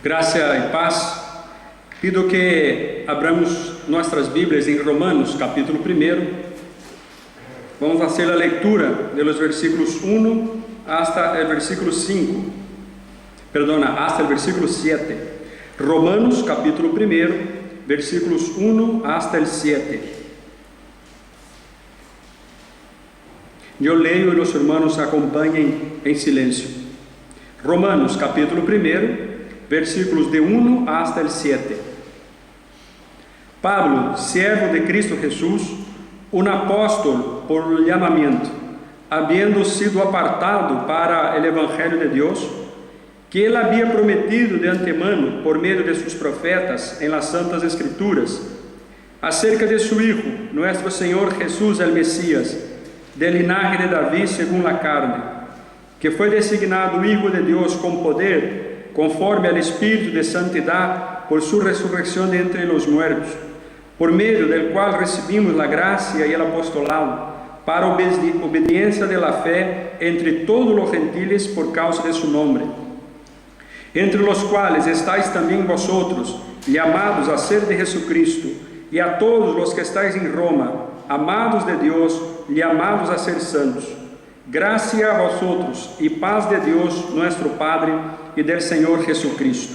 Graça e paz. Pido que abramos nossas Bíblias em Romanos, capítulo 1. Vamos fazer a leitura dos versículos 1 hasta el versículo 5. Hasta el versículo 7. Romanos, capítulo 1, versículos 1 hasta el 7. Eu leio e os irmãos acompanhem em silêncio. Romanos, capítulo 1, versículos de 1 hasta el 7. Pablo, siervo de Cristo Jesús, un apóstol por llamamiento, habiendo sido apartado para el Evangelio de Dios, que Él había prometido de antemano por medio de sus profetas en las Santas Escrituras, acerca de su Hijo, nuestro Señor Jesús el Mesías, del linaje de David según la carne, que fue designado Hijo de Dios con poder, conforme al Espíritu de Santidad, por su resurrección de entre los muertos, por medio del cual recibimos la gracia y el apostolado, para obediencia de la fe entre todos los gentiles por causa de su nombre, entre los cuales estáis también vosotros, llamados a ser de Jesucristo, y a todos los que estáis en Roma, amados de Dios, llamados a ser santos. Gracia a vosotros y paz de Dios nuestro Padre y del Señor Jesucristo.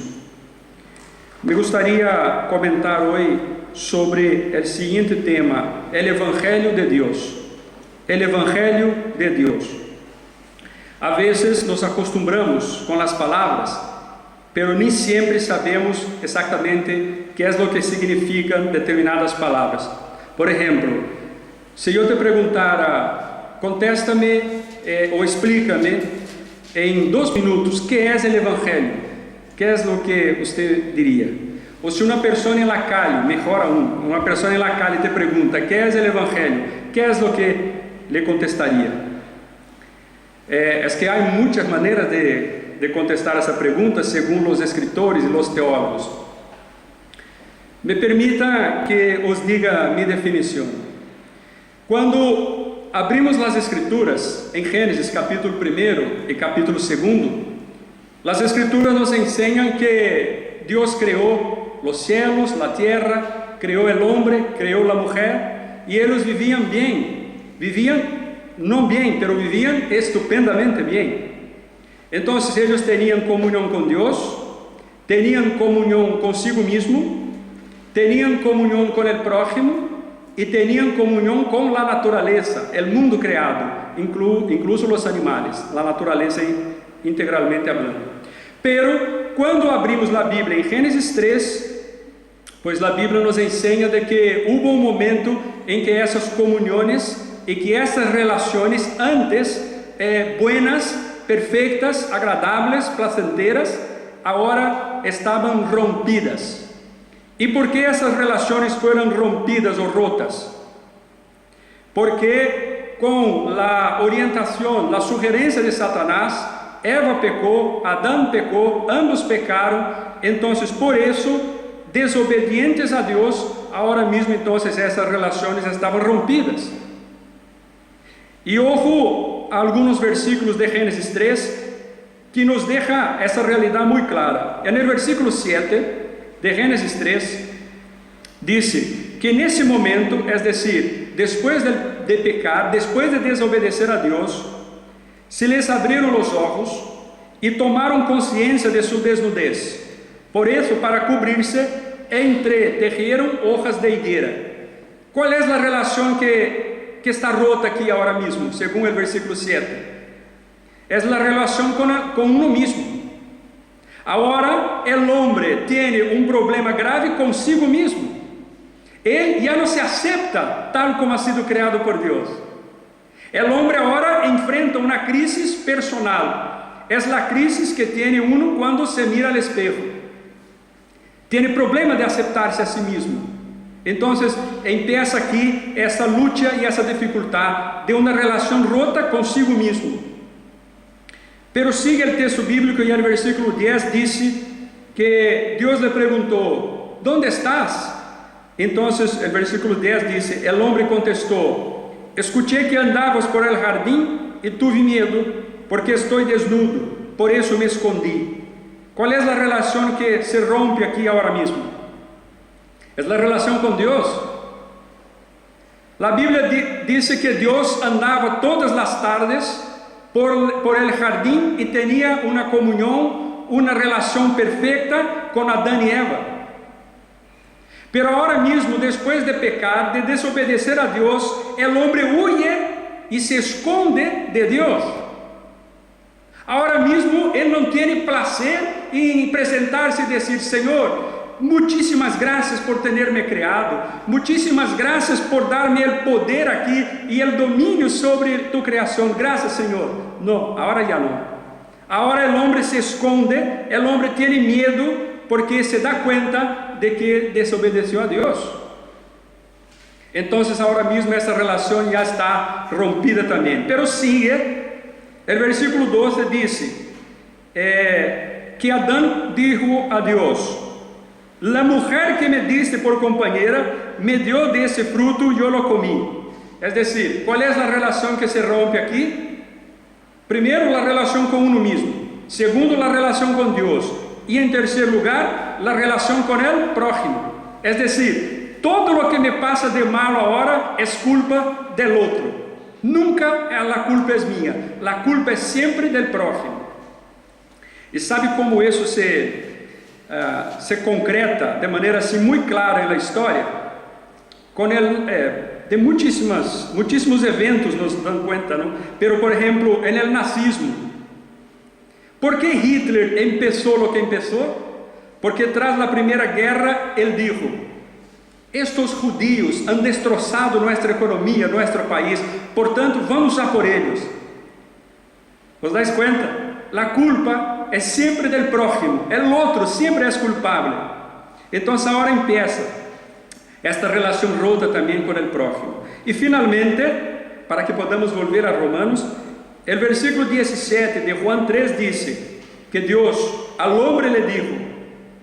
Me gustaría comentar hoy sobre el siguiente tema, el Evangelio de Dios. El Evangelio de Dios. A veces nos acostumbramos con las palabras, pero ni siempre sabemos exactamente qué es lo que significan determinadas palabras. Por ejemplo, si yo te preguntara, contéstame o explícame en 2 minutos qué es el Evangelio, ¿qué es lo que usted diría? O si una persona en la calle, mejor aún, una persona en la calle te pregunta, ¿qué es el Evangelio? ¿Qué es lo que le contestaría? Es que hay muchas maneras de contestar esa pregunta según los escritores y los teólogos. Me permita que os diga mi definición. Cuando abrimos las Escrituras en Génesis capítulo 1 y capítulo 2, las Escrituras nos enseñan que Dios creó los cielos, la tierra, creó el hombre, creó la mujer, y ellos vivían bien, no bien, pero vivían estupendamente bien. Entonces ellos tenían comunión con Dios, tenían comunión consigo mismo, tenían comunión con el prójimo, y tenían comunión con la naturaleza, el mundo creado, incluso los animales, la naturaleza integralmente hablando. Pero cuando abrimos la Biblia en Génesis 3, pues la Biblia nos enseña de que hubo un momento en que esas comuniones y que esas relaciones antes buenas, perfectas, agradables, placenteras, ahora estaban rompidas. ¿Y por qué esas relaciones fueron rompidas o rotas? Porque con la orientación, la sugerencia de Satanás, Eva pecó, Adán pecó, ambos pecaron, entonces por eso, desobedientes a Dios, ahora mismo entonces esas relaciones estaban rompidas. Y ojo a algunos versículos de Génesis 3 que nos deja esa realidad muy clara. En el versículo 7 de Génesis 3, dice que en ese momento, es decir, después de pecar, después de desobedecer a Dios, se les abrieron los ojos y tomaron conciencia de su desnudez. Por eso, para cubrirse, entretejieron hojas de higuera. ¿Cuál es la relación que está rota aquí ahora mismo, según el versículo 7? Es la relación con uno mismo. Ahora el hombre tiene un problema grave consigo mismo. Él ya no se acepta tal como ha sido creado por Dios. El hombre ahora enfrenta una crisis personal. Es la crisis que tiene uno cuando se mira al espejo. Tiene problema de aceptarse a sí mismo. Entonces empieza aquí esa lucha y esa dificultad de una relación rota consigo mismo. Pero sigue el texto bíblico y en el versículo 10 dice que Dios le preguntó, ¿dónde estás? Entonces el versículo 10 dice, el hombre contestó, escuché que andabas por el jardín y tuve miedo porque estoy desnudo, por eso me escondí. ¿Cuál es la relación que se rompe aquí ahora mismo? Es la relación con Dios. La Biblia dice que Dios andaba todas las tardes por el jardín y tenía una comunión, una relación perfecta con Adán y Eva. Pero ahora mismo, después de pecar, de desobedecer a Dios, el hombre huye y se esconde de Dios. Ahora mismo él no tiene placer en presentarse y decir: Señor, muchísimas gracias por tenerme creado, muchísimas gracias por darme el poder aquí y el dominio sobre tu creación, gracias Señor. No, ahora ya no. Ahora el hombre se esconde, el hombre tiene miedo porque se da cuenta de que desobedeció a Dios. Entonces ahora mismo esa relación ya está rompida también. Pero sigue, el versículo 12 dice que Adán dijo a Dios: la mujer que me diste por compañera me dio de ese fruto y yo lo comí. Es decir, ¿cuál es la relación que se rompe aquí? Primero, la relación con uno mismo. Segundo, la relación con Dios. Y en tercer lugar, la relación con el prójimo. Es decir, todo lo que me pasa de malo ahora es culpa del otro. Nunca la culpa es mía, la culpa es siempre del prójimo. ¿Y sabe cómo eso se concreta de manera así muy clara en la historia? Con de muchísimos eventos nos dan cuenta, ¿no? Pero por ejemplo, en el nazismo, ¿por qué Hitler empezó lo que empezó? Porque tras la Primera Guerra él dijo: estos judíos han destrozado nuestra economía, nuestro país, por tanto vamos a por ellos. ¿Os dais cuenta? La culpa es siempre del prójimo, el otro siempre es culpable. Entonces ahora empieza esta relación rota también con el prójimo. Y finalmente, para que podamos volver a Romanos, el versículo 17 de Juan 3 dice que Dios al hombre le dijo: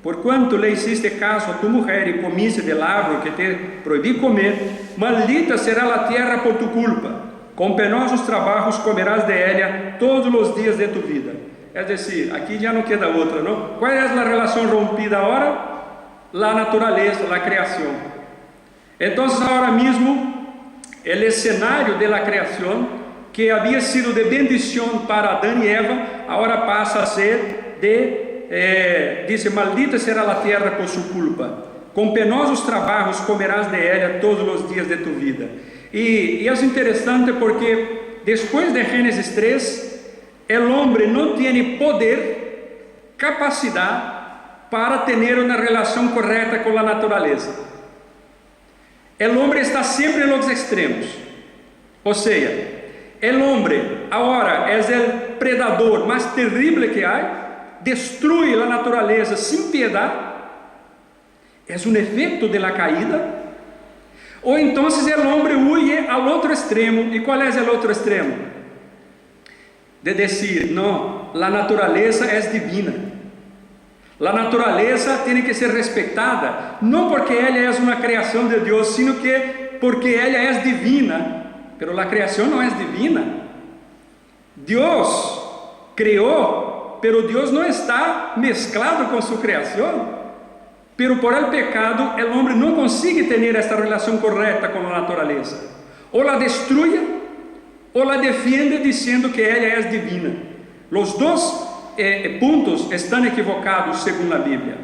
por cuanto le hiciste caso a tu mujer y comiste del árbol que te prohibí comer, maldita será la tierra por tu culpa. Con penosos trabajos comerás de ella todos los días de tu vida. Es decir, aquí ya no queda otra, ¿no? ¿Cuál es la relación rompida ahora? La naturaleza, la creación. Entonces ahora mismo el escenario de la creación, que había sido de bendición para Adán y Eva, ahora pasa a ser dice: maldita será la tierra por su culpa, con penosos trabajos comerás de ella todos los días de tu vida. Y es interesante porque después de Génesis 3, el hombre no tiene poder, capacidad para tener una relación correcta con la naturaleza. El hombre está siempre en los extremos. O sea, el hombre ahora es el predador más terrible que hay, destruye la naturaleza sin piedad. Es un efecto de la caída. O entonces el hombre huye al otro extremo. ¿Y cuál es el otro extremo? De decir: no, la naturaleza es divina. La naturaleza tiene que ser respetada, no porque ella es una creación de Dios, sino que porque ella es divina. Pero la creación no es divina. Dios creó, pero Dios no está mezclado con su creación. Pero por el pecado el hombre no consigue tener esta relación correcta con la naturaleza. O la destruye o la defiende diciendo que ella es divina. Los dos puntos están equivocados según la Biblia.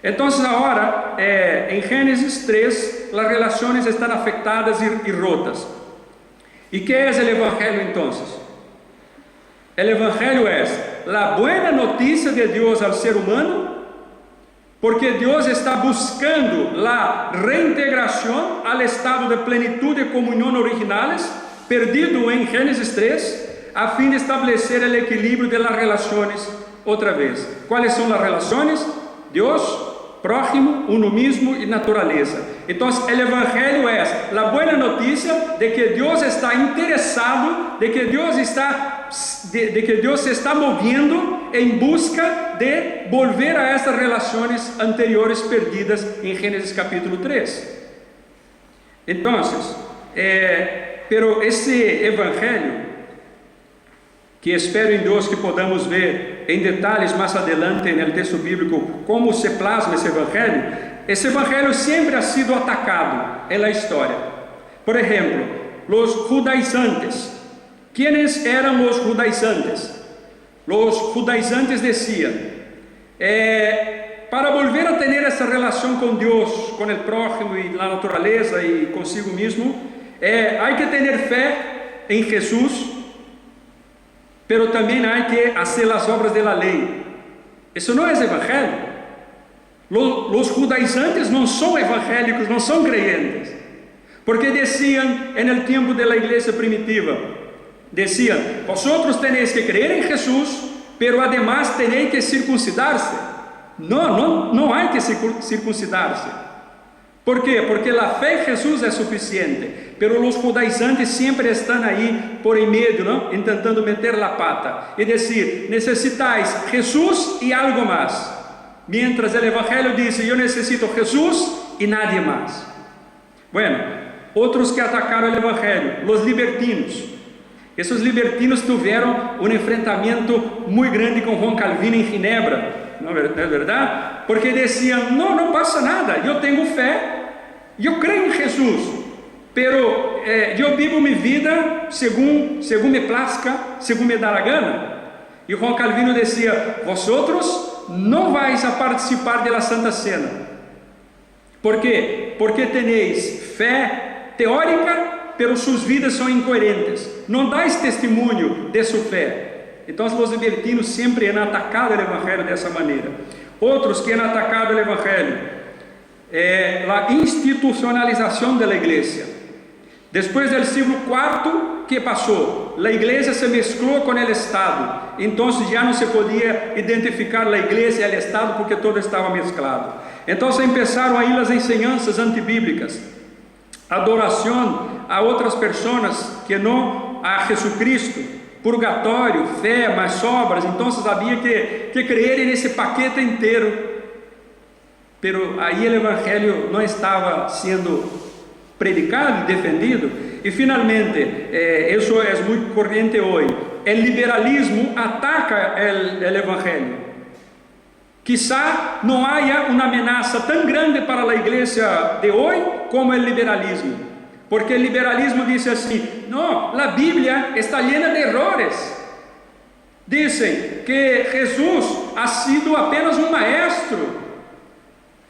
Entonces ahora en Génesis 3 las relaciones están afectadas y rotas. ¿Y qué es el Evangelio entonces? El Evangelio es la buena noticia de Dios al ser humano, porque Dios está buscando la reintegración al estado de plenitud y comunión originales, perdido en Génesis 3, a fin de establecer el equilibrio de las relaciones otra vez. ¿Cuáles son las relaciones? Dios, prójimo, uno mismo y naturaleza. Entonces el Evangelio es la buena noticia de que Dios está interesado, de que Dios se está moviendo en busca de volver a estas relaciones anteriores perdidas en Génesis capítulo 3. Entonces, pero ese Evangelio, que espero en Dios que podamos ver em detalhes mais adelante no texto bíblico como se plasma esse evangelho sempre ha sido atacado na história. Por exemplo, os judaizantes. ¿Quiénes eram os judaizantes? Os judaizantes diziam, para volver a ter essa relação com Deus, com o prójimo e a natureza e consigo mesmo, há que ter fé em Jesus, pero também há que fazer as obras da lei. Isso não é evangelho. Os judaizantes não são evangélicos, não são creyentes, porque diziam no tempo da igreja primitiva, diziam, vosotros tenéis que creer em Jesus, pero además tenéis que circuncidar-se. Não há que circuncidar-se. ¿Por quê? Porque a fé em Jesus é suficiente, pero os judaizantes sempre estão aí por em meio, não? Tentando meter a pata e dizer, necessitais Jesus e algo mais. Mientras o Evangelho diz, eu necessito Jesus e nadie mais. Bueno, outros que atacaram o Evangelho, os libertinos. Esses libertinos tiveram um enfrentamento muito grande com João Calvino em Ginebra, não é verdade? Porque diziam, não passa nada, eu tenho fé, eu creio em Jesus, pero eu vivo minha vida segundo me plazca, segundo me dá a gana. E João Calvino dizia, vosotros não vais a participar da Santa Cena. Por quê? Porque tenéis fé teórica, pero suas vidas são incoerentes. Não dais testemunho de sua fé. Então, os libertinos sempre han atacado o Evangelho dessa maneira. Outros que han atacado o Evangelho a institucionalização da igreja. Depois do século IV, que passou? A igreja se mesclou com o Estado. Então, já não se podia identificar a igreja e o Estado porque todo estava mesclado. Então, começaram aí as ensinanças antibíblicas. Adoração a outras pessoas que não a Jesucristo, purgatório, fé, mais obras. Então havia que crer nesse paquete inteiro. Pero aí o Evangelho não estava sendo predicado e defendido. E finalmente, isso é muito corrente hoje. O liberalismo ataca o Evangelho. Quizá não haja uma ameaça tão grande para a igreja de hoje como o liberalismo, porque o liberalismo diz assim, não, a Bíblia está llena de errores, dizem que Jesus ha sido apenas um maestro,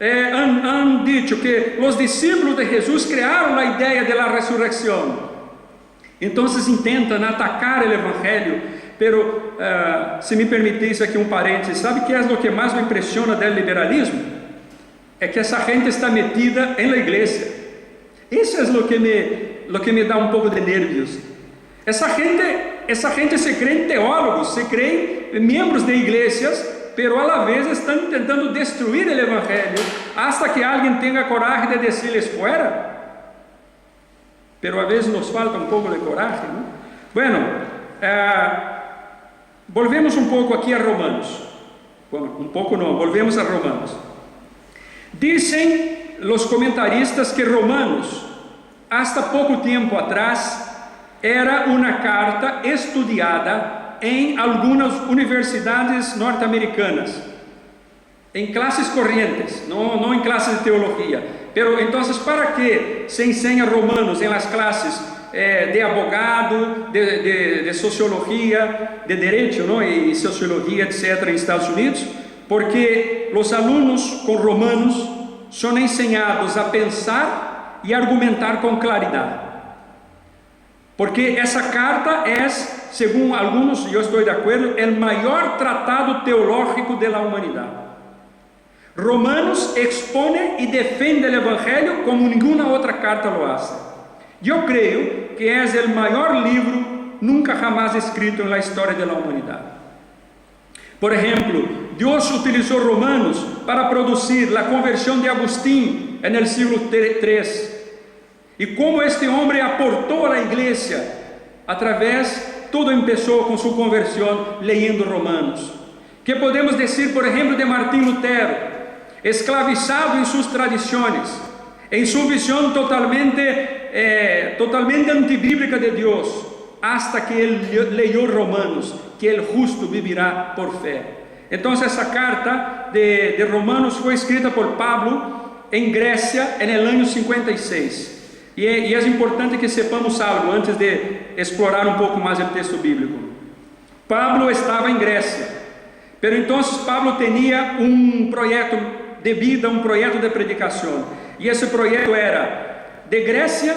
han dicho que os discípulos de Jesus criaram a ideia da ressurreição, então intentam atacar o Evangelho. Pero, se me permitisse aqui parênteses, sabe que é o que mais me impressiona do liberalismo? É que essa gente está metida na igreja. Isso é o que me dá pouco de nervios. Essa gente se crê em teólogos, se crê em membros de igrejas, pero a la vez estão tentando destruir o Evangelho, hasta que alguém tenha coragem de dizer-lhes fora. Pero a vezes nos falta pouco de coragem, não? Bueno, volvemos pouco aqui a Romanos. Bom, pouco não, volvemos a Romanos. Dizem os comentaristas que Romanos, hasta pouco tempo atrás, era uma carta estudada em algumas universidades norte-americanas, em classes correntes, não em classes de teologia. Pero então, para que se ensina Romanos em las classes de abogado, de sociologia, de direito, não? E sociologia, etc., em Estados Unidos, porque os alunos com Romanos são ensinados a pensar e argumentar com claridade. Porque essa carta é, segundo alguns, e eu estou de acordo, o maior tratado teológico da humanidade. Romanos expõe e defende o Evangelho como nenhuma outra carta lo hace. Eu creio que é o maior livro nunca jamás escrito na história da humanidade. Por exemplo, Deus utilizou Romanos para produzir a conversão de Agostinho no século III. E como este homem aportou à igreja, tudo começou com sua conversão lendo Romanos. Que podemos dizer, por exemplo, de Martim Lutero, esclavizado em suas tradições, em sua visão totalmente antibíblica de Deus, hasta que él leyó Romanos, que el justo vivirá por fe. Entonces esa carta de Romanos fue escrita por Pablo en Grecia en el año 56. Y es importante que sepamos algo antes de explorar un poco más el texto bíblico. Pablo estaba en Grecia, pero entonces Pablo tenía un proyecto de vida, un proyecto de predicación. Y ese proyecto era, de Grecia,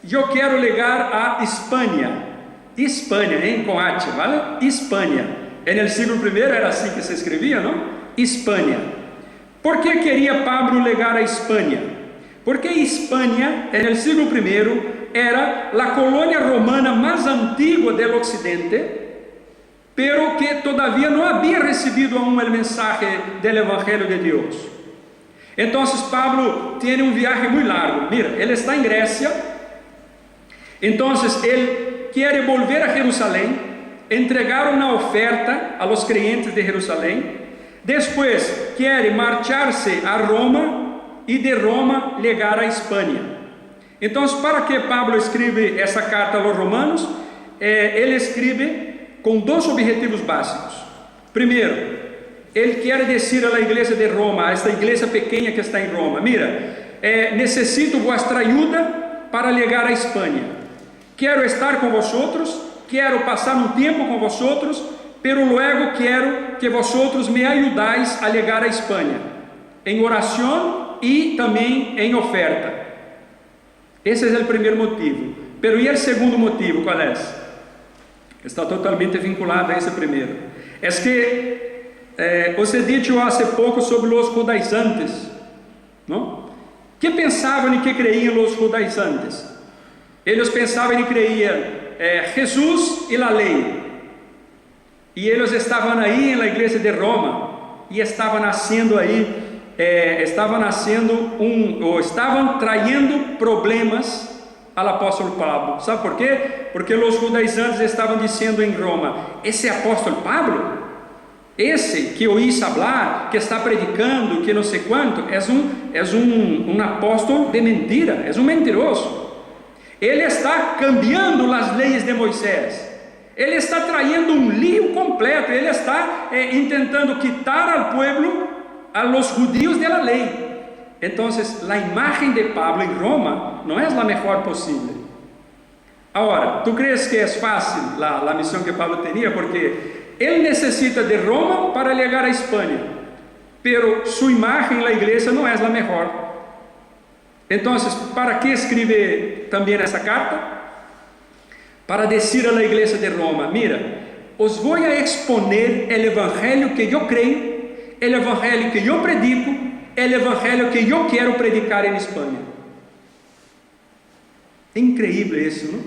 yo quiero llegar a Hispania. Hispania, con H, ¿vale? Hispania. En el siglo I era así que se escribía, ¿no? Hispania. ¿Por qué quería Pablo llegar a Hispania? Porque Hispania, en el siglo I, era la colonia romana más antigua del occidente, pero que todavía no había recibido aún el mensaje del Evangelio de Dios. Entonces Pablo tiene un viaje muy largo. Mira, él está en Grecia, entonces él quiere volver a Jerusalén, entregar una oferta a los creyentes de Jerusalén, después quiere marcharse a Roma y de Roma llegar a Hispania. Entonces, ¿para qué Pablo escribe esa carta a los romanos? Él escribe con dos objetivos básicos. Primero, él quiere decir a la iglesia de Roma, a esta iglesia pequeña que está en Roma, mira, necesito vuestra ayuda para llegar a Hispania. Quiero estar con vosotros, quiero pasar un tiempo con vosotros, pero luego quiero que vosotros me ayudáis a llegar a Hispania, en oración y también en oferta. Ese es el primer motivo. Pero ¿y el segundo motivo cuál es? Está totalmente vinculado a ese primero. Es que os he dicho hace poco sobre los judaizantes, ¿no? ¿Qué pensaban y qué creían los judaizantes? Ellos pensaban y creían Jesús y la ley. Y ellos estaban ahí en la iglesia de Roma y estaban haciendo ahí estaban trayendo problemas al apóstolo Pablo. ¿Sabe por qué? Porque los judaizantes estaban diciendo en Roma, ese apóstolo Pablo, ese que oís hablar, que está predicando, que no sé cuánto, es un apóstolo de mentira, es un mentiroso. Él está cambiando las leyes de Moisés. Él está trayendo un lío completo. Él está intentando quitar al pueblo, a los judíos de la ley. Entonces la imagen de Pablo en Roma no es la mejor posible. Ahora, ¿tú crees que es fácil la misión que Pablo tenía? Porque él necesita de Roma para llegar a Hispania, pero su imagen en la iglesia no es la mejor. Entonces, ¿para qué escribe también esa carta? Para decir a la iglesia de Roma, mira, os voy a exponer el evangelio que yo creo, el evangelio que yo predico, el evangelio que yo quiero predicar en España. Increíble eso, ¿no?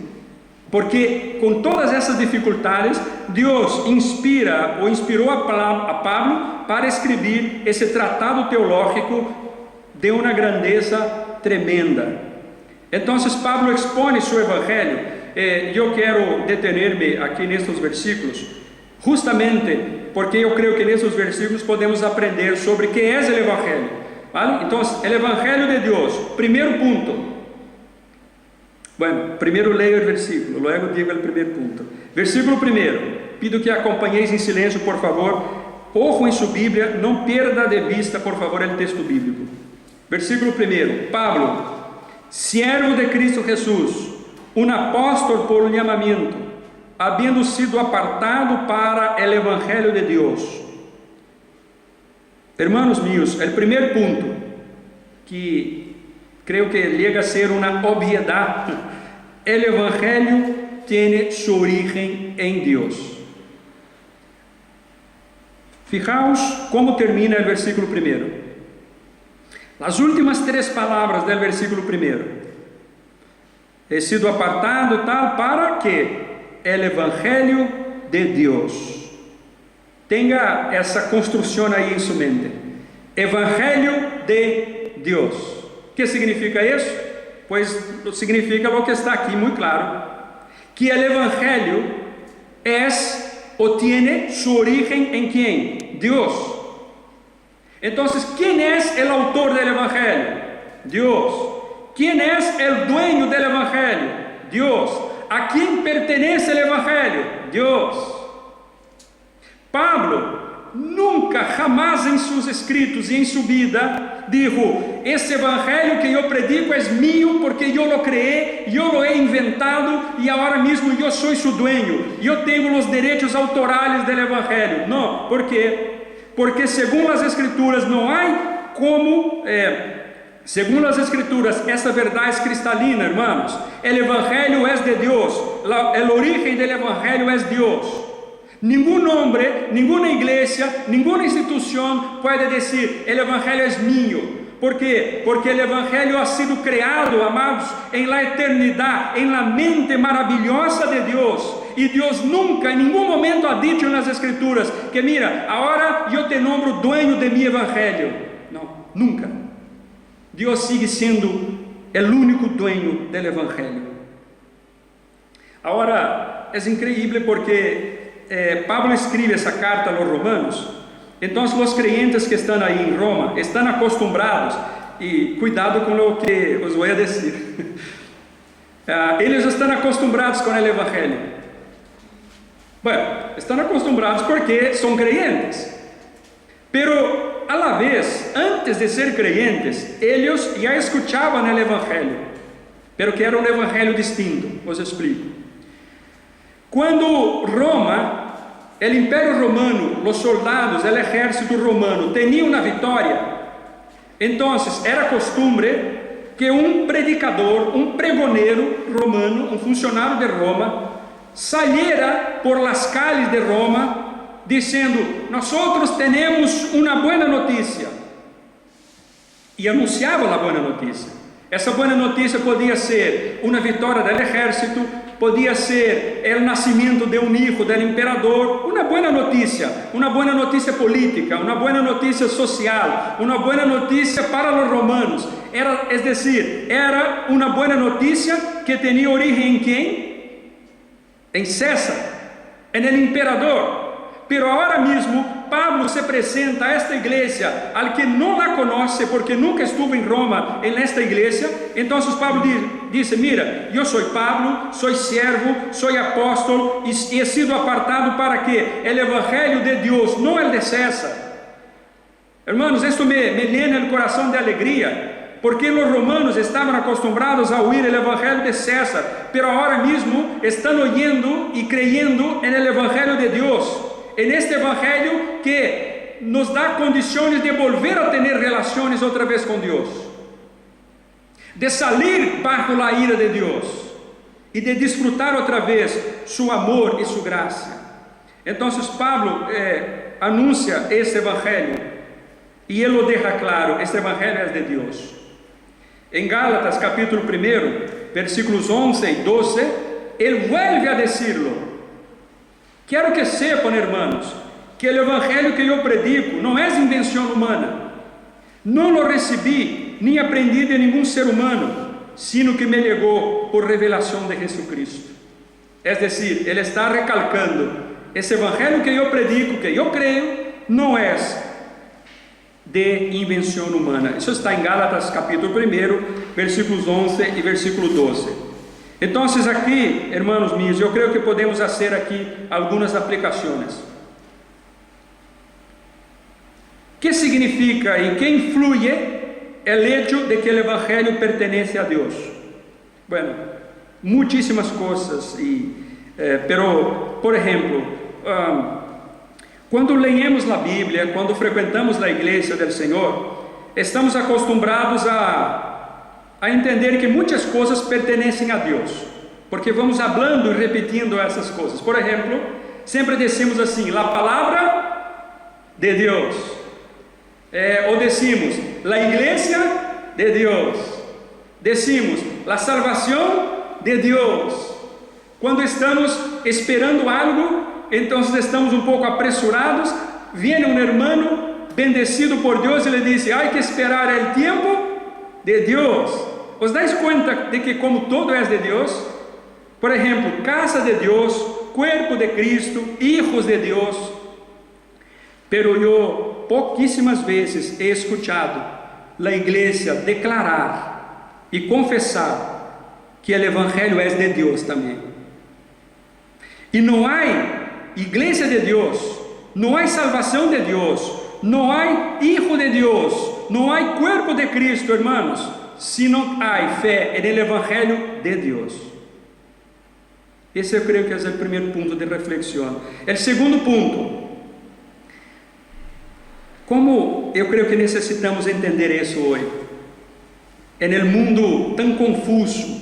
Porque con todas esas dificultades, Dios inspiró a Pablo para escribir ese tratado teológico de una grandeza tremenda. Entonces Pablo expone su evangelio. Yo quiero detenerme aquí en estos versículos, justamente porque yo creo que en esos versículos podemos aprender sobre qué es el evangelio, ¿vale? Entonces, el evangelio de Dios, primer punto. Bueno, primero leo el versículo, luego digo el primer punto. Versículo primero, pido que acompañéis en silencio, por favor. Ojo en su Biblia, no pierda de vista, por favor, el texto bíblico. Versículo primero, Pablo, siervo de Cristo Jesús, un apóstol por un llamamiento, habiendo sido apartado para el evangelio de Dios. Hermanos míos, el primer punto, que creo que llega a ser una obviedad, el evangelio tiene su origen en Dios. Fijaos cómo termina el versículo primero. Las últimas tres palabras del versículo primero. He sido apartado tal para que el evangelio de Dios. Tenga esa construcción ahí en su mente. Evangelio de Dios. ¿Qué significa eso? Pues significa lo que está aquí muy claro, que el evangelio es o tiene su origen en ¿quién? Dios. Entonces, ¿quién es el autor del evangelio? Dios. ¿Quién es el dueño del evangelio? Dios. ¿a quién pertenece el Evangelio? Dios. Pablo nunca, jamás em seus escritos e em sua vida, dijo: esse evangelho que eu predico é mío porque eu lo criei, eu lo he inventado e agora mesmo eu sou seu dueño, eu tenho os direitos autorais do evangelho. Não, ¿por quê? Porque segundo as escrituras não há como, segundo as escrituras, essa verdade é cristalina, hermanos. O evangelho é de Deus, o origen do evangelho é Deus. Nenhum homem, nenhuma igreja, nenhuma instituição pode dizer: o evangelho é mío. ¿Por quê? Porque o evangelho ha sido criado, amados, em la eternidade, em la mente maravilhosa de Deus. E Deus nunca, em nenhum momento, ha dicho nas escrituras que, mira, agora eu te nombro dueño de mi evangelho. Não, nunca. Deus sigue sendo o único dueño del evangelho. Agora, é incrível porque Pablo escribe essa carta a los romanos. Então os creyentes que estão aí em Roma estão acostumbrados, e cuidado com o que os vou dizer, eles estão acostumbrados com o evangelho. Bueno, estão acostumbrados porque são creyentes, pero a la vez, antes de ser creyentes, eles já escutavam o evangelho, pero que era um evangelho distinto. Os explico. Quando Roma, o Império Romano, os soldados, o exército romano tinham uma vitória, então era costumbre que um predicador, um pregoneiro romano, um funcionário de Roma, saíra por las calles de Roma dizendo: nós temos uma boa notícia, e anunciava a boa notícia. Essa boa notícia podia ser uma vitória do exército, podia ser o nascimento de um filho do imperador, uma boa notícia política, uma boa notícia social, uma boa notícia para os romanos. Era uma boa notícia que tinha origem em quem? Em César, en el imperador. Pero agora mesmo Pablo se apresenta a esta igreja, al que não la conoce porque nunca estuvo em Roma, en esta igreja. Então Pablo diz: mira, eu sou Pablo, sou servo, sou apóstolo e he sido apartado para que o evangelho de Deus, não el de César. Hermanos, esto me llena o coração de alegria, porque os romanos estavam acostumbrados a ouvir o evangelho de César, pero agora mesmo estão ouvindo e creyendo en el evangelho de Deus. En este evangelho que nos dá condições de volver a ter relações outra vez com Deus, de sair bajo a ira de Deus e de desfrutar outra vez su amor e su graça. Então Pablo anuncia esse evangelho e ele lo deixa claro: este evangelho é de Deus. Em Gálatas capítulo 1, versículos 11 e 12, ele vuelve a decirlo. Quero que sepam, hermanos, que o evangelho que eu predico não é invenção humana. Não lo recebi nem aprendi de nenhum ser humano, sino que me chegou por revelação de Jesucristo. É decir, ele está recalcando: esse evangelho que eu predico, que eu creio, não é de invenção humana. Isso está em Gálatas capítulo 1, versículos 11 e versículo 12. Então, aqui, hermanos míos, eu creio que podemos fazer aqui algumas aplicações. Que significa e que influi o hecho de que o evangelho pertenece a Deus? Bueno, muitíssimas coisas, pero, por exemplo, quando leemos a Bíblia, quando frequentamos a igreja do Senhor, estamos acostumbrados a entender que muitas coisas pertencem a Deus, porque vamos falando e repetindo essas coisas. Por exemplo, sempre decimos assim: a palavra de Deus, ou decimos la igreja de Deus, decimos la salvação de Deus. Quando estamos esperando algo, então estamos um pouco apresurados, vem um irmão bendecido por Deus e lhe diz: há que esperar o tempo de Deus. ¿Os dais conta de que como todo é de Deus? Por exemplo, casa de Deus, cuerpo de Cristo, hijos de Deus. Pero eu pouquíssimas vezes he escuchado a igreja declarar e confessar que o evangelho é de Deus também. Y no hay iglesia de Dios, no hay salvación de Dios, no hay hijo de Dios, no hay cuerpo de Cristo, hermanos, si no hay fe en el Evangelio de Dios. Esse eu creio que é o primeiro ponto de reflexão. O segundo ponto, como eu creio que necessitamos entender isso hoje, no mundo tão confuso,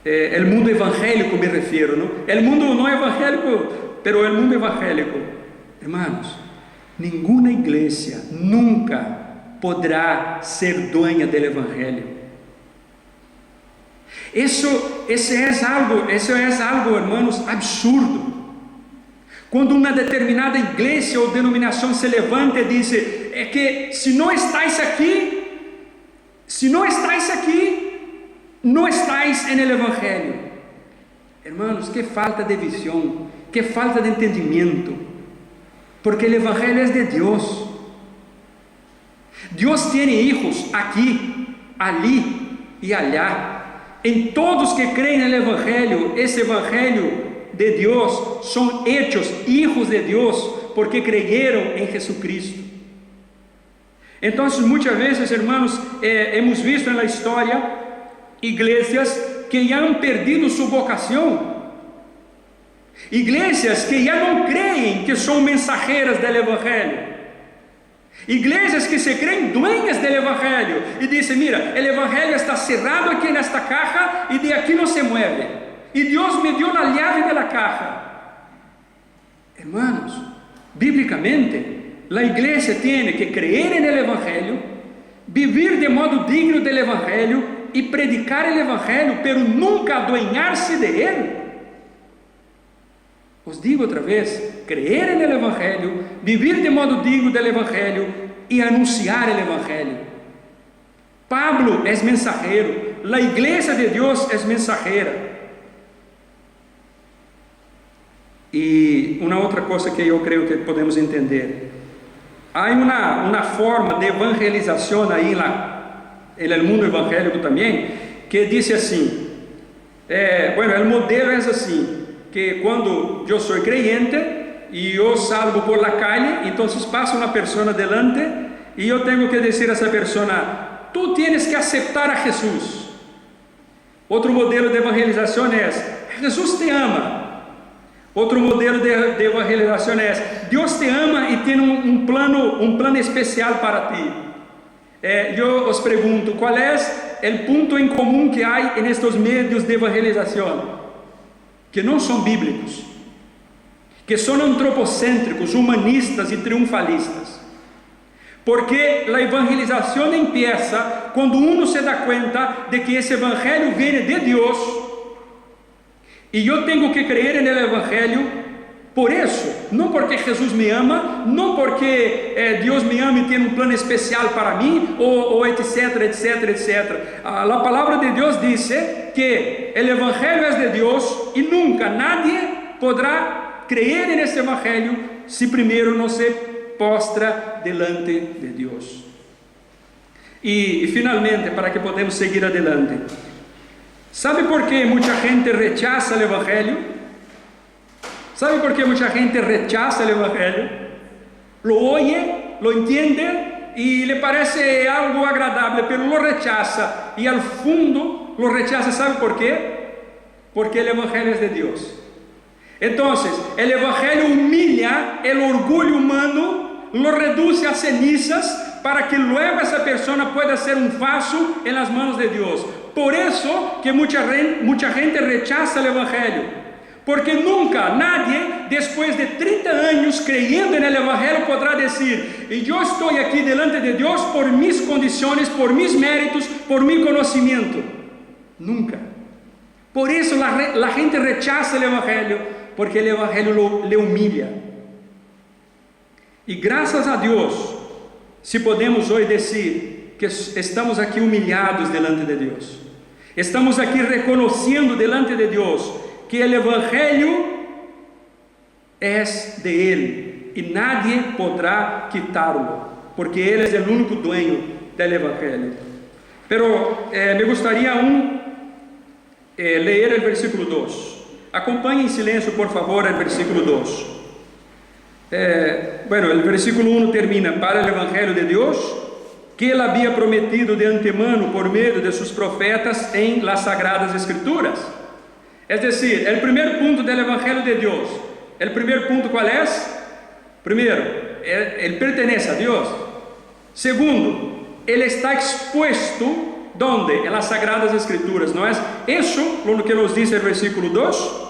o mundo evangélico me refiro, não? O mundo não evangélico, mas o mundo evangélico, hermanos, nenhuma igreja nunca poderá ser dueña do evangelho. Eso es algo, hermanos, absurdo. Quando uma determinada igreja ou denominação se levanta e diz: é que se não estáis aqui, não estáis en el evangelho. Hermanos, que falta de visão, que falta de entendimento, porque o evangelho é de Deus. Deus tem hijos aqui, ali e allá. Em todos que creem no Evangelho, esse Evangelho de Deus, são hechos hijos de Deus, porque creyeron em Jesucristo. Então, muitas vezes, hermanos, hemos visto na história igrejas que já han perdido sua vocação, igrejas que já não creem que são mensajeras do Evangelho. Igrejas que se creen dueñas del Evangelio y dicen: mira, el Evangelio está cerrado aquí en esta caja y de aquí no se mueve, y Dios me dio la llave de la caja. Hermanos, bíblicamente la iglesia tiene que creer en el Evangelio, vivir de modo digno del Evangelio y predicar el Evangelio, pero nunca adueñarse de él. Os digo outra vez: creer en el Evangelio, vivir de modo digno del Evangelio y anunciar el Evangelio. Pablo es mensajero, la iglesia de Dios es mensajera. E uma outra coisa que eu creio que podemos entender: há uma forma de evangelização aí no mundo evangélico também, que diz assim, o modelo é assim, que quando eu sou creyente e eu salgo por la calle, então passa uma pessoa delante e eu tenho que dizer a essa pessoa: tu tienes que aceitar a Jesus. Outro modelo de evangelização é: Jesus te ama. Outro modelo de evangelização é: Deus te ama e tem um plano especial para ti. Eu os pergunto: qual é o ponto em comum que há nestes meios de evangelização? Que não são bíblicos, que são antropocêntricos, humanistas e triunfalistas. Porque a evangelização começa quando uno se dá conta de que esse evangelho vem de Deus e eu tenho que crer no evangelho por isso, não porque Jesus me ama, não porque Deus me ama e tem um plano especial para mim, ou etc, etc, etc. A palavra de Deus diz que o evangelho é de Deus e nunca nadie poderá crer nesse evangelho se primeiro não se postra delante de Deus. E finalmente, para que podemos seguir adelante, sabe por que muita gente rechaza o evangelho? ¿Sabe por qué mucha gente rechaza el Evangelio? Lo oye, lo entiende y le parece algo agradable, pero lo rechaza. Y al fondo lo rechaza, ¿sabe por qué? Porque el Evangelio es de Dios. Entonces, el Evangelio humilla el orgullo humano, lo reduce a cenizas para que luego esa persona pueda ser un vaso en las manos de Dios. Por eso que mucha gente rechaza el Evangelio. Porque nunca nadie, después de 30 años creyendo en el Evangelio, podrá decir: yo estoy aquí delante de Dios por mis condiciones, por mis méritos, por mi conocimiento. Nunca. Por eso la gente rechaza el Evangelio, porque el Evangelio le humilla. Y gracias a Dios, si podemos hoy decir que estamos aquí humillados delante de Dios, estamos aquí reconociendo delante de Dios que el Evangelio es de Él y nadie podrá quitarlo, porque Él es el único dueño del Evangelio. Pero me gustaría leer el versículo 2. Acompanhe em silêncio, por favor, el versículo 2. El versículo 1 termina: para el Evangelio de Dios, que Él había prometido de antemano por medio de sus profetas en las Sagradas Escrituras. Es decir, el primer punto del Evangelio de Dios, el primer punto, ¿cuál es? Primero, Él pertenece a Dios. Segundo, Él está expuesto, ¿dónde? En las Sagradas Escrituras. ¿No es eso lo que nos dice el versículo 2?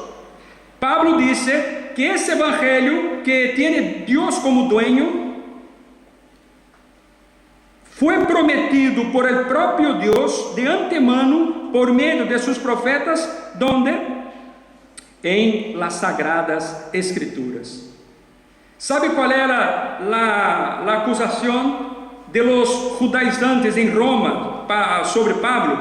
Pablo dice que ese Evangelio que tiene Dios como dueño fue prometido por el propio Dios de antemano por medio de sus profetas, ¿dónde? En las Sagradas Escrituras. ¿Sabe cuál era la acusación de los judaizantes en Roma sobre Pablo?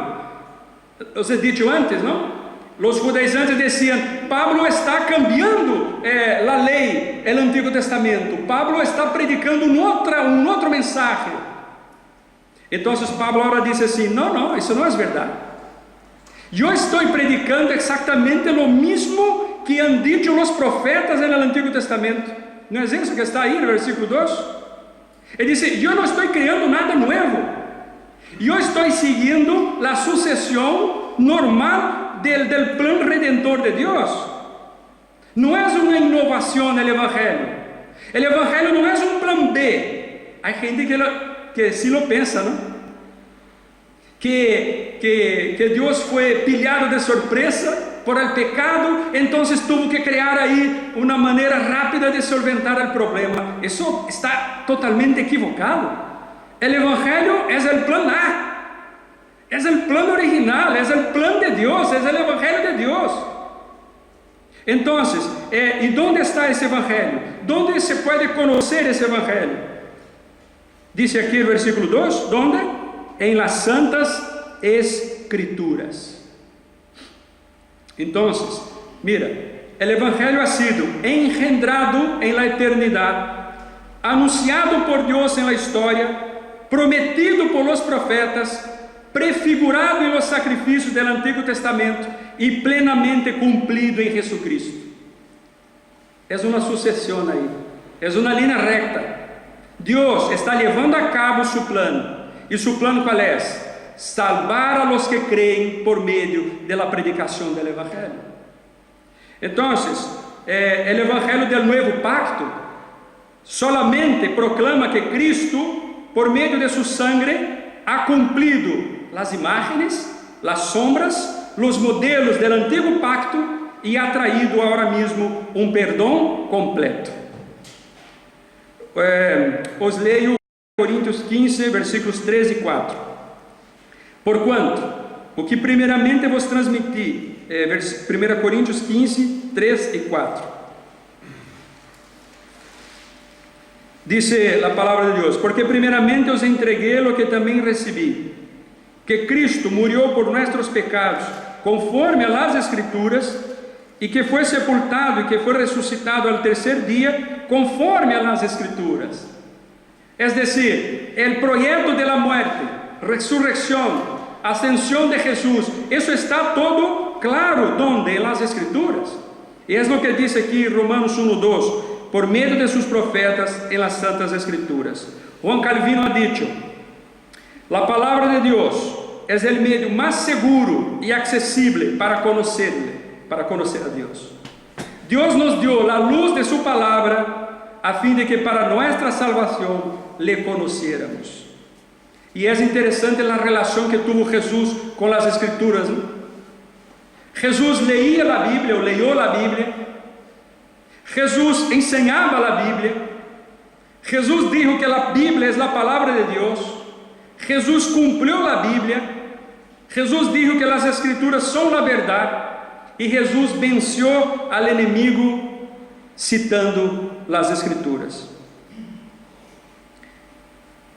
Os he dicho antes, ¿no? Los judaizantes decían: Pablo está cambiando la ley, el Antiguo Testamento. Pablo está predicando un otro mensaje. Entonces Pablo ahora dice así: no, eso no es verdad. Yo estoy predicando exactamente lo mismo que han dicho los profetas en el Antiguo Testamento. ¿No es eso que está ahí en el versículo 2? Él dice: yo no estoy creando nada nuevo. Yo estoy siguiendo la sucesión normal del plan redentor de Dios. No es una innovación el Evangelio. El Evangelio no es un plan B. Hay gente que sí lo piensa, ¿no? Que Dios fue pillado de sorpresa por el pecado, entonces tuvo que crear ahí una manera rápida de solventar el problema. Eso está totalmente equivocado. El Evangelio es el plan A. Es el plan original, es el plan de Dios, es el Evangelio de Dios. Entonces, ¿y dónde está ese Evangelio? ¿Dónde se puede conocer ese Evangelio? Dice aquí el versículo 2, ¿dónde? En las Santas Escrituras. Entonces, mira, el Evangelio ha sido engendrado en la eternidad, anunciado por Dios en la historia, prometido por los profetas, prefigurado en los sacrificios del Antiguo Testamento y plenamente cumplido en Jesucristo. Es una sucesión ahí, es una línea recta. Dios está llevando a cabo su plano. ¿Y su plano cuál es? Salvar a los que creen por medio de la predicación del Evangelio. Entonces, el Evangelio del Nuevo Pacto solamente proclama que Cristo, por medio de su sangre, ha cumplido las imágenes, las sombras, los modelos del Antiguo Pacto y ha traído ahora mismo un perdón completo. Os leio Coríntios 15, versículos 3 e 4. Porquanto, o que primeiramente vos transmiti, 1 Coríntios 15, 3 e 4. Dice la palabra de Dios: porque primeramente os entregué lo que también recibí, que Cristo murió por nuestros pecados, conforme a las Escrituras, y que fue sepultado y que fue resucitado al tercer día, conforme a las Escrituras. Es decir, el proyecto de la muerte, resurrección, ascensión de Jesús, eso está todo claro, ¿dónde? En las Escrituras. Y es lo que dice aquí Romanos 1:2, por medio de sus profetas en las Santas Escrituras. Juan Calvino ha dicho: la palabra de Dios es el medio más seguro y accesible para conocer a Dios. Dios nos dio la luz de su palabra a fin de que para nuestra salvación le conociéramos. Y es interesante la relación que tuvo Jesús con las Escrituras, ¿no? Jesús leía la Biblia o leyó la Biblia. Jesús enseñaba la Biblia. Jesús dijo que la Biblia es la palabra de Dios. Jesús cumplió la Biblia. Jesús dijo que las Escrituras son la verdad. Y Jesús venció al enemigo citando las Escrituras.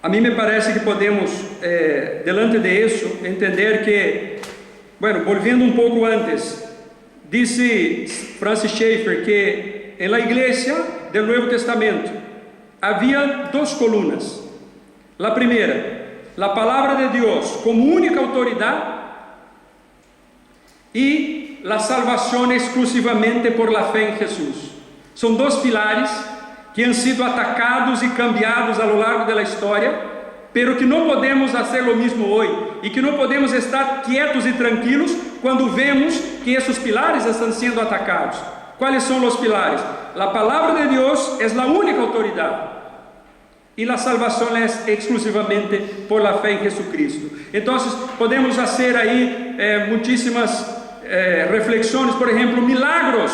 A mí me parece que podemos, delante de eso, entender que, volviendo un poco antes, dice Francis Schaeffer que en la iglesia del Nuevo Testamento había dos columnas. La primera, la palabra de Dios como única autoridad, y la salvación exclusivamente por la fe en Jesús. Son dos pilares que han sido atacados y cambiados a lo largo de la historia, pero que no podemos hacer lo mismo hoy, y que no podemos estar quietos y tranquilos cuando vemos que esos pilares están siendo atacados. ¿Cuáles son los pilares? La palabra de Dios es la única autoridad, y la salvación es exclusivamente por la fe en Jesucristo. Entonces podemos hacer ahí muchísimas reflexiones. Por ejemplo, milagros,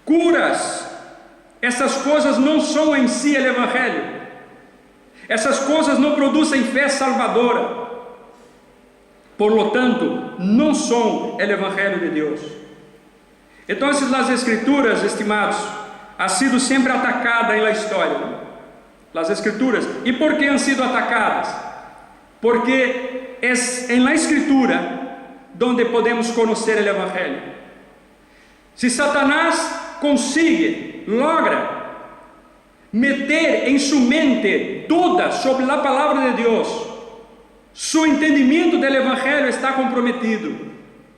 curas, essas coisas não são em si o Evangelho. Essas coisas não produzem fé salvadora. Por lo tanto, não são o Evangelho de Deus. Então, as Escrituras, estimados, ha sido sempre atacada em la história. As Escrituras. E por que han sido atacadas? Porque é em la Escritura donde podemos conhecer o Evangelho. Se Satanás logra meter em sua mente toda sobre a palavra de Deus, seu entendimento do Evangelho está comprometido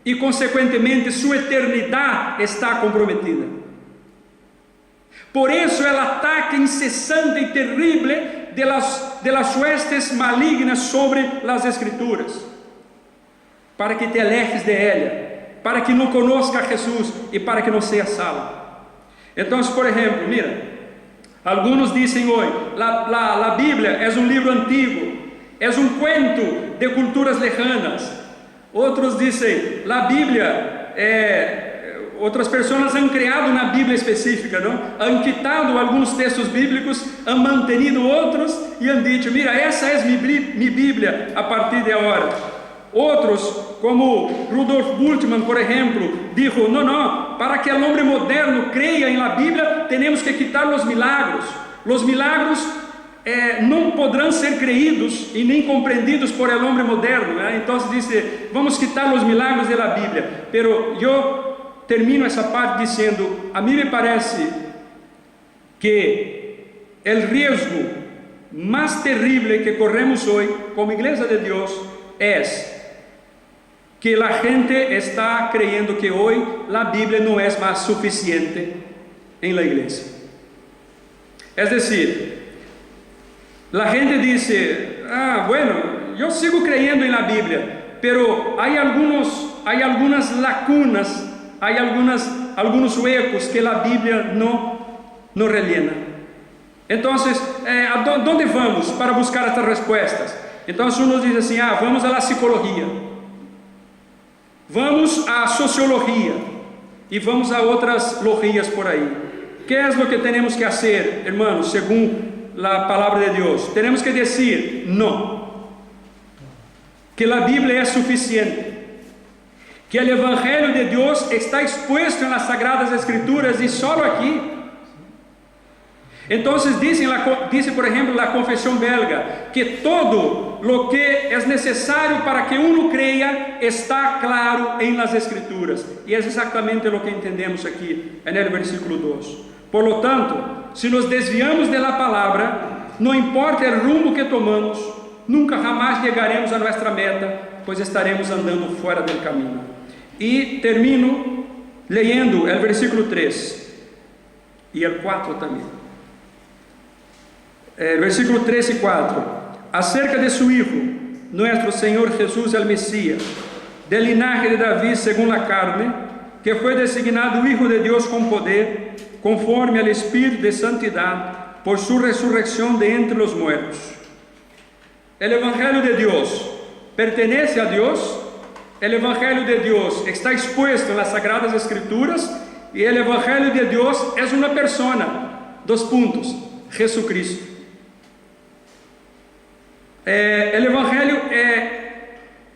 e, consequentemente, sua eternidade está comprometida. Por isso, o ataque incessante e terrível de las huestes malignas sobre as Escrituras, para que te alejes de ela, para que não conozca a Jesus e para que não seja salvo. Então, por exemplo, mira, alguns dizem hoje, a Bíblia é um livro antigo, é um cuento de culturas lejanas. Outros dizem, a Bíblia outras pessoas han criado uma Bíblia específica, não? Han quitado alguns textos bíblicos, han mantenido outros e han dicho, mira, essa é minha Bíblia a partir de agora. Outros, como Rudolf Bultmann, por exemplo, dijo, não, para que o homem moderno creia em la Bíblia, temos que quitar os milagros. Os milagros não poderão ser creídos e nem compreendidos por el homem moderno. Então, dice, vamos quitar os milagros de la Bíblia. Pero eu termino essa parte dizendo, a mim me parece que o risco mais terrível que corremos hoje, como Igreja de Deus, é que a gente está creyendo que hoje a Bíblia não é mais suficiente em la igreja. É decir, a gente diz, bueno, eu sigo creyendo em la Bíblia, pero há algumas lacunas, há alguns huecos que a Bíblia não rellena. Então, ¿dónde vamos para buscar estas respostas? Então, uns dizem assim, vamos a la psicologia. Vamos à sociologia e vamos a outras logias por aí. Que é o que temos que fazer, hermanos, segundo a palavra de Deus? Temos que dizer não, que a Bíblia é suficiente, que o Evangelho de Deus está expuesto nas Sagradas Escrituras e só aqui. Então, diz, por exemplo, a confissão belga, que todo lo que é necessário para que uno creia está claro em las Escrituras. E é exatamente o que entendemos aqui, no versículo 2. Por lo tanto, se nos desviamos de la palavra, não importa o rumbo que tomamos, nunca jamás chegaremos a nossa meta, pois estaremos andando fora do caminho. E termino leyendo o versículo 3 e o 4 também. Versículo 3 e 4, acerca de su Hijo, nuestro Señor Jesús el Mesías, del linaje de David según la carne, que fue designado Hijo de Dios con poder, conforme al Espíritu de santidad, por su resurrección de entre los muertos. El Evangelio de Dios pertenece a Dios, el Evangelio de Dios está expuesto en las Sagradas Escrituras, y el Evangelio de Dios es una persona, 2 puntos, Jesucristo. El Evangelio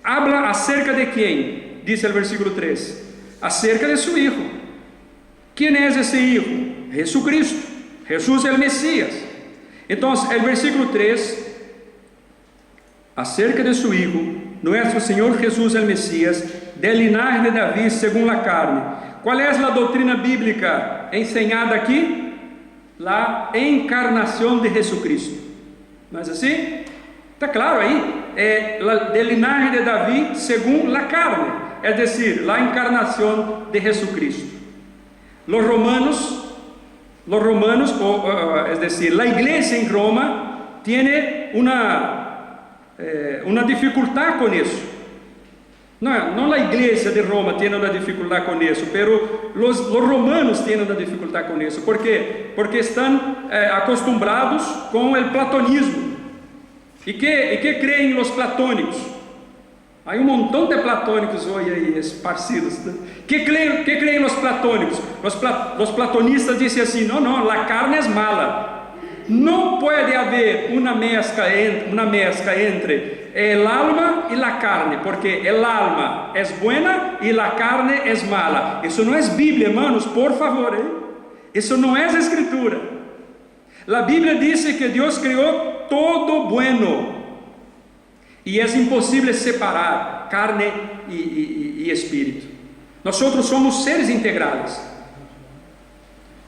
habla acerca de quem? Dice el versículo 3, acerca de su Hijo. ¿Quién es ese Hijo? Jesucristo, Jesús el Mesías. Entonces, el versículo 3, acerca de su Hijo, nuestro Señor Jesús el Mesías, del linaje de David según la carne. ¿Cuál es la doctrina bíblica enseñada aquí? La encarnación de Jesucristo. ¿No es así? Está claro aí, del linaje de David según la carne. es decir, la encarnación de Jesucristo. Los romanos, es decir, la iglesia en Roma tiene una dificultad con eso. No la iglesia de Roma tiene una dificultad con eso, pero los romanos tienen una dificultad con eso. ¿Por qué? Porque están acostumbrados con el platonismo. ¿Y qué creen los platónicos? Hay un montón de platónicos hoy ahí esparcidos. ¿Qué creen los platónicos? Los platonistas dicen así: no, la carne es mala. No puede haber una mezcla entre el alma y la carne, porque el alma es buena y la carne es mala. Eso no es Biblia, hermanos, por favor, Eso no es escritura. La Biblia dice que Dios creó todo bueno y es imposible separar carne y espíritu. Nosotros somos seres integrales.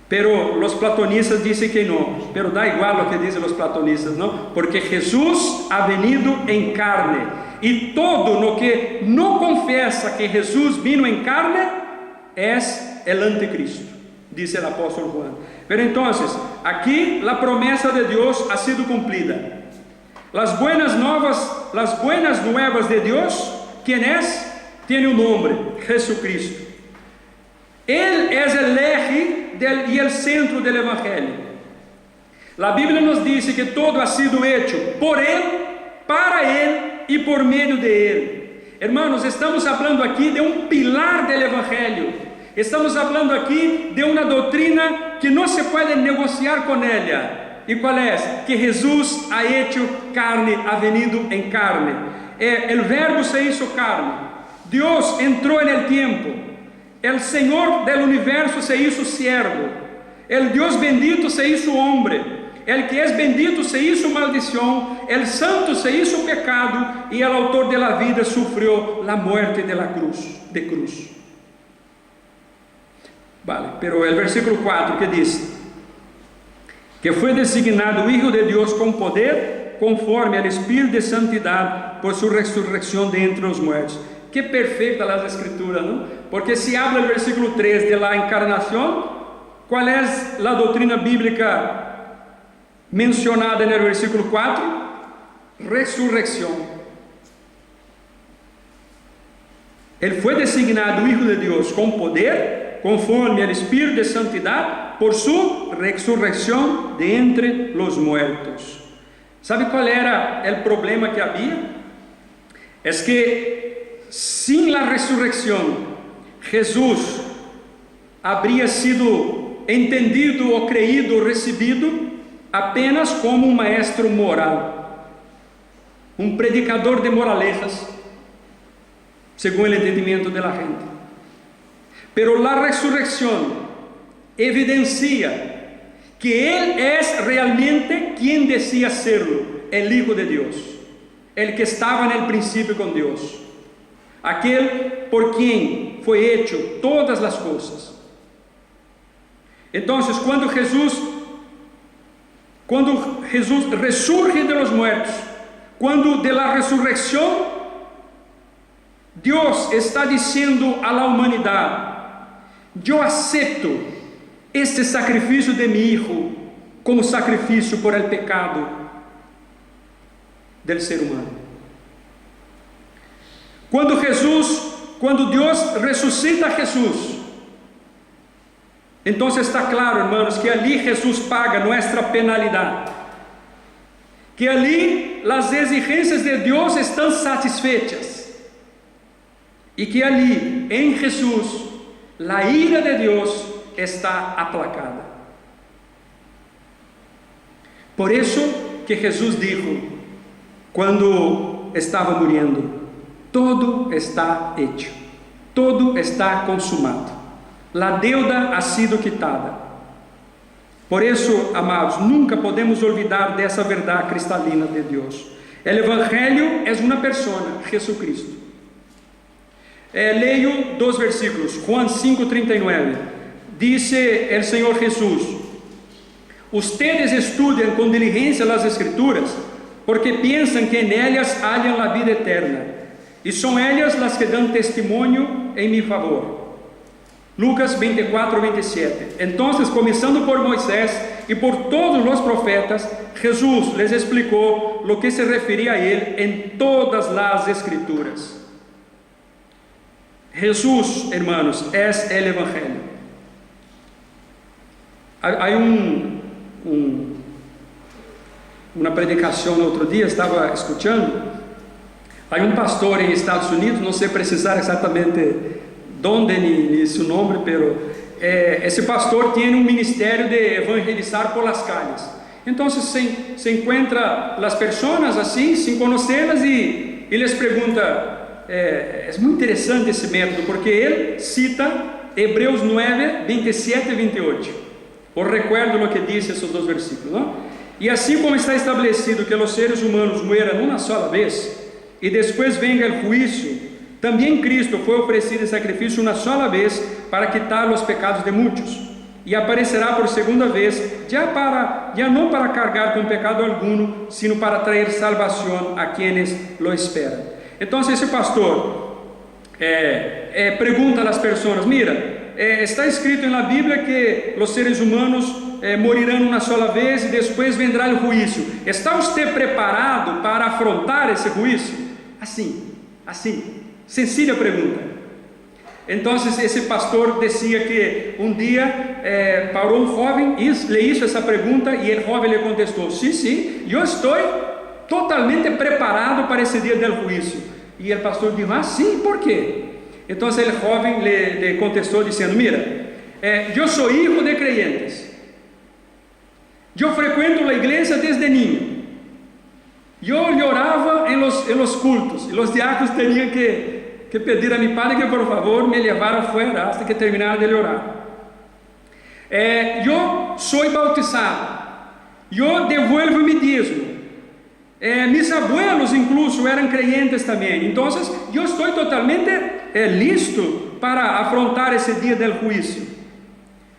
Pero los platonistas dicen que no, pero da igual lo que dicen los platonistas, ¿no? Porque Jesús ha venido en carne, y todo lo que no confiesa que Jesús vino en carne es el anticristo, dice el apóstol Juan. Pero entonces, aquí la promesa de Dios ha sido cumplida. Las buenas nuevas de Dios, ¿quién es? Tiene un nombre: Jesucristo. Él es el eje y el centro del Evangelio. La Biblia nos dice que todo ha sido hecho por Él, para Él y por medio de Él. Hermanos, estamos hablando aquí de un pilar del Evangelio. Estamos hablando aquí de una doctrina que no se puede negociar con ella. ¿Y cuál es? Que Jesús ha hecho carne, ha venido en carne. El verbo se hizo carne. Dios entró en el tiempo. El Señor del universo se hizo siervo. El Dios bendito se hizo hombre. El que es bendito se hizo maldición. El santo se hizo pecado. Y el autor de la vida sufrió la muerte de la cruz. Vale, pero el versículo 4 que dice: que fue designado Hijo de Dios con poder, conforme al Espíritu de santidad, por su resurrección de entre los muertos. Qué perfecta las escrituras, ¿no? Porque si habla el versículo 3 de la encarnación, ¿cuál es la doctrina bíblica mencionada en el versículo 4? Resurrección. Él fue designado Hijo de Dios con poder, conforme al Espíritu de santidad, por su resurrección de entre los muertos. ¿Sabe cuál era el problema que había? Es que sin la resurrección, Jesús habría sido entendido o creído o recibido apenas como un maestro moral, un predicador de moralejas, según el entendimiento de la gente. Pero la resurrección evidencia que Él es realmente quien decía serlo, el Hijo de Dios, el que estaba en el principio con Dios, aquel por quien fue hecho todas las cosas. Entonces, cuando Jesús resurge de los muertos, cuando de la resurrección, Dios está diciendo a la humanidad: yo acepto este sacrificio de mi Hijo como sacrificio por el pecado del ser humano. Cuando Dios resucita a Jesús, entonces está claro, hermanos, que allí Jesús paga nuestra penalidad, que allí las exigencias de Dios están satisfechas, y que allí, en Jesús, la ira de Dios está aplacada. Por eso que Jesús dijo, cuando estaba muriendo: todo está hecho, todo está consumado, la deuda ha sido quitada. Por eso, amados, nunca podemos olvidar de esa verdad cristalina de Dios. El Evangelio es una persona, Jesucristo. Leio 2 versículos, Juan 5:39, dice el Señor Jesús: ustedes estudian con diligencia las Escrituras, porque piensan que en ellas hallan la vida eterna, y son ellas las que dan testimonio en mi favor. Lucas 24, 27. Entonces, comenzando por Moisés y por todos los profetas, Jesús les explicó lo que se refería a él en todas las escrituras. Jesús, hermanos, es el Evangelio. Hay una predicación otro día, estaba escuchando. Hay un pastor en Estados Unidos, no sé precisar exactamente dónde ni su nombre, pero ese pastor tiene un ministerio de evangelizar por las calles. Entonces se encuentra las personas así, sin conocerlas, y les pregunta. Es muy interesante ese método, porque él cita Hebreos 9, 27 y 28. Os recuerdo lo que dice esos dos versículos, ¿no? Y así como está establecido que los seres humanos mueran una sola vez y después venga el juicio, también Cristo fue ofrecido en sacrificio una sola vez para quitar los pecados de muchos, y aparecerá por segunda vez, ya no para cargar con pecado alguno, sino para traer salvación a quienes lo esperan. Entonces ese pastor pregunta a las personas: mira, está escrito en la Biblia que los seres humanos morirán una sola vez y después vendrá el juicio. ¿Está usted preparado para afrontar ese juicio? Así, sencilla pregunta. Entonces ese pastor decía que un día paró un joven y le hizo esa pregunta, y el joven le contestó: sí, yo estoy totalmente preparado para ese día del juicio. Y el pastor dijo: sí, ¿por qué? Entonces el joven le contestó diciendo: mira, yo soy hijo de creyentes, yo frecuento la iglesia desde niño, yo lloraba en los cultos, y los diáconos tenían que pedir a mi padre que por favor me llevara afuera hasta que terminara de llorar. Yo soy bautizado, yo devuelvo mi diezmo. Mis abuelos incluso eran creyentes también. Entonces yo estoy totalmente listo para afrontar ese día del juicio.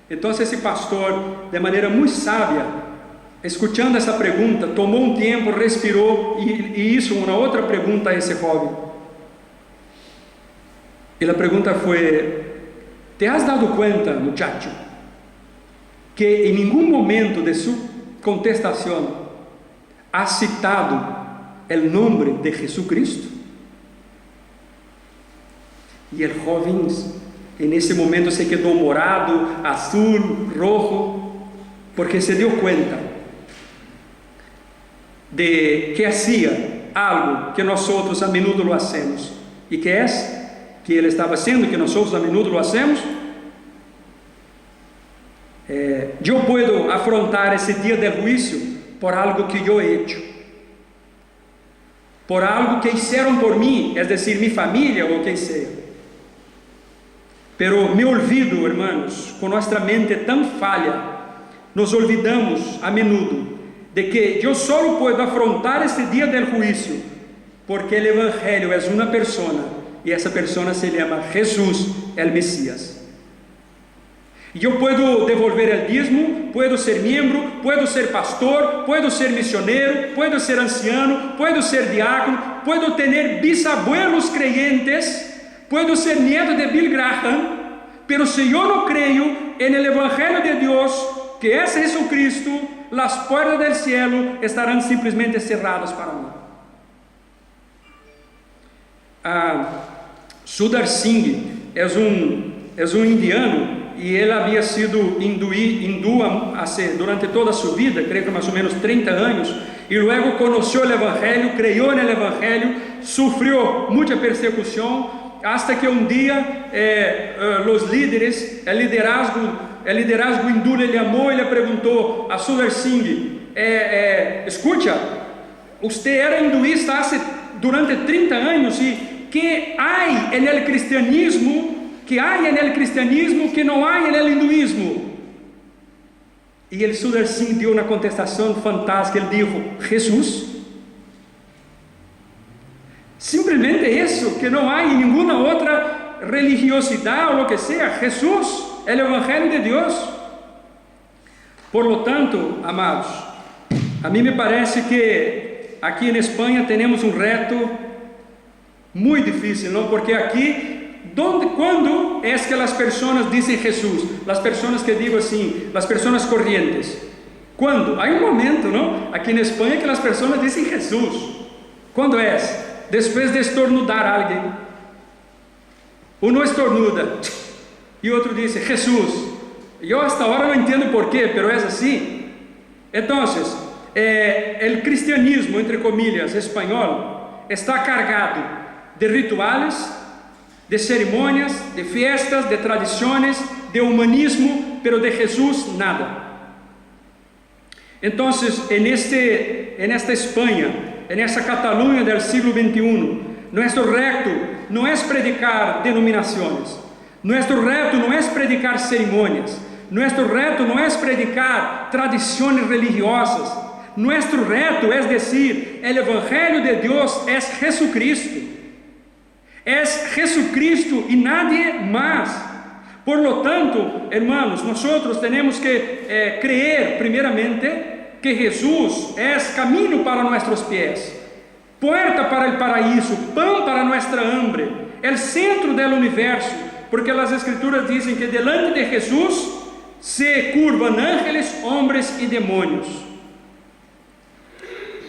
Entonces ese pastor, de manera muy sabia, escuchando esa pregunta, tomó un tiempo, respiró y hizo una otra pregunta a ese joven. Y la pregunta fue: ¿te has dado cuenta, muchacho, que en ningún momento de su contestación ha citado el nombre de Jesucristo? Y el joven en ese momento se quedó morado, azul, rojo, porque se dio cuenta de que hacía algo que nosotros a menudo lo hacemos. ¿Y qué es? Que él estaba haciendo, que nosotros a menudo lo hacemos. Yo puedo afrontar ese día del juicio por algo que yo he hecho, por algo que hicieron por mí, es decir, mi familia o quien sea. Pero me olvido, hermanos, con nuestra mente tan falha, nos olvidamos a menudo de que yo solo puedo afrontar ese día del juicio porque el Evangelio es una persona, y esa persona se llama Jesús, el Mesías. Yo puedo devolver el diezmo, puedo ser miembro, puedo ser pastor, puedo ser misionero, puedo ser anciano, puedo ser diácono, puedo tener bisabuelos creyentes, puedo ser nieto de Bill Graham, pero si yo no creo en el Evangelio de Dios, que es Jesucristo, las puertas del cielo estarán simplemente cerradas para mí. Sundar Singh es un indiano, y él había sido hindú durante toda su vida, creo que más o menos 30 años, y luego conoció el Evangelio, creyó en el Evangelio, sufrió mucha persecución, hasta que un día los líderes, el liderazgo hindú le llamó y le preguntó a Sundar Singh: escucha, usted era hinduista durante 30 años, y ¿qué hay en el cristianismo que no hay en el hinduismo? Y el Sundar Singh dio una contestación fantástica. Él dijo: Jesús. Simplemente eso, que no hay ninguna otra religiosidad o lo que sea. Jesús, el Evangelio de Dios. Por lo tanto, amados, a mí me parece que aquí en España tenemos un reto Muy difícil, ¿no? Porque aquí, ¿cuándo es que las personas dicen Jesús? Las personas que digo así, las personas corrientes. ¿Cuándo? Hay un momento, ¿no? Aquí en España que las personas dicen Jesús. ¿Cuándo es? Después de estornudar a alguien. Uno estornuda y otro dice Jesús. Yo hasta ahora no entiendo por qué, pero es así. Entonces, el cristianismo, entre comillas, español, está cargado de rituales, de ceremonias, de fiestas, de tradiciones, de humanismo, pero de Jesús nada. Entonces, en esta España, en esta Cataluña del siglo XXI, nuestro reto no es predicar denominaciones, nuestro reto no es predicar ceremonias, nuestro reto no es predicar tradiciones religiosas, nuestro reto es decir, el Evangelio de Dios es Jesucristo y nadie más. Por lo tanto, hermanos, nosotros tenemos que creer primeramente que Jesús es camino para nuestros pies, puerta para el paraíso, pan para nuestra hambre, el centro del universo, porque las Escrituras dicen que delante de Jesús se curvan ángeles, hombres y demonios.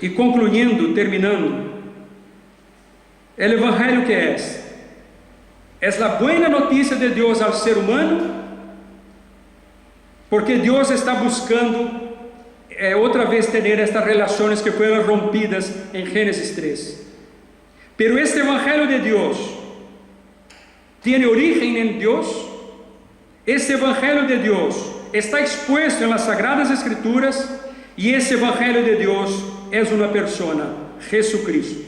Y concluyendo, terminando, el Evangelio que es la buena noticia de Dios al ser humano, porque Dios está buscando otra vez tener estas relaciones que fueron rompidas en Génesis 3. Pero este Evangelio de Dios tiene origen en Dios. Este Evangelio de Dios está expuesto en las Sagradas Escrituras y ese Evangelio de Dios es una persona, Jesucristo.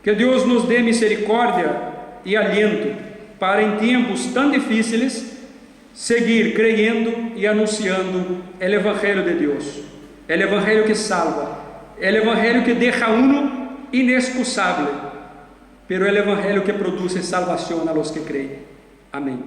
Que Dios nos dé misericordia y aliento para en tiempos tan difíciles seguir creyendo y anunciando el Evangelio de Dios, el Evangelio que salva, el Evangelio que deja a uno inexcusable, pero el Evangelio que produce salvación a los que creen. Amén.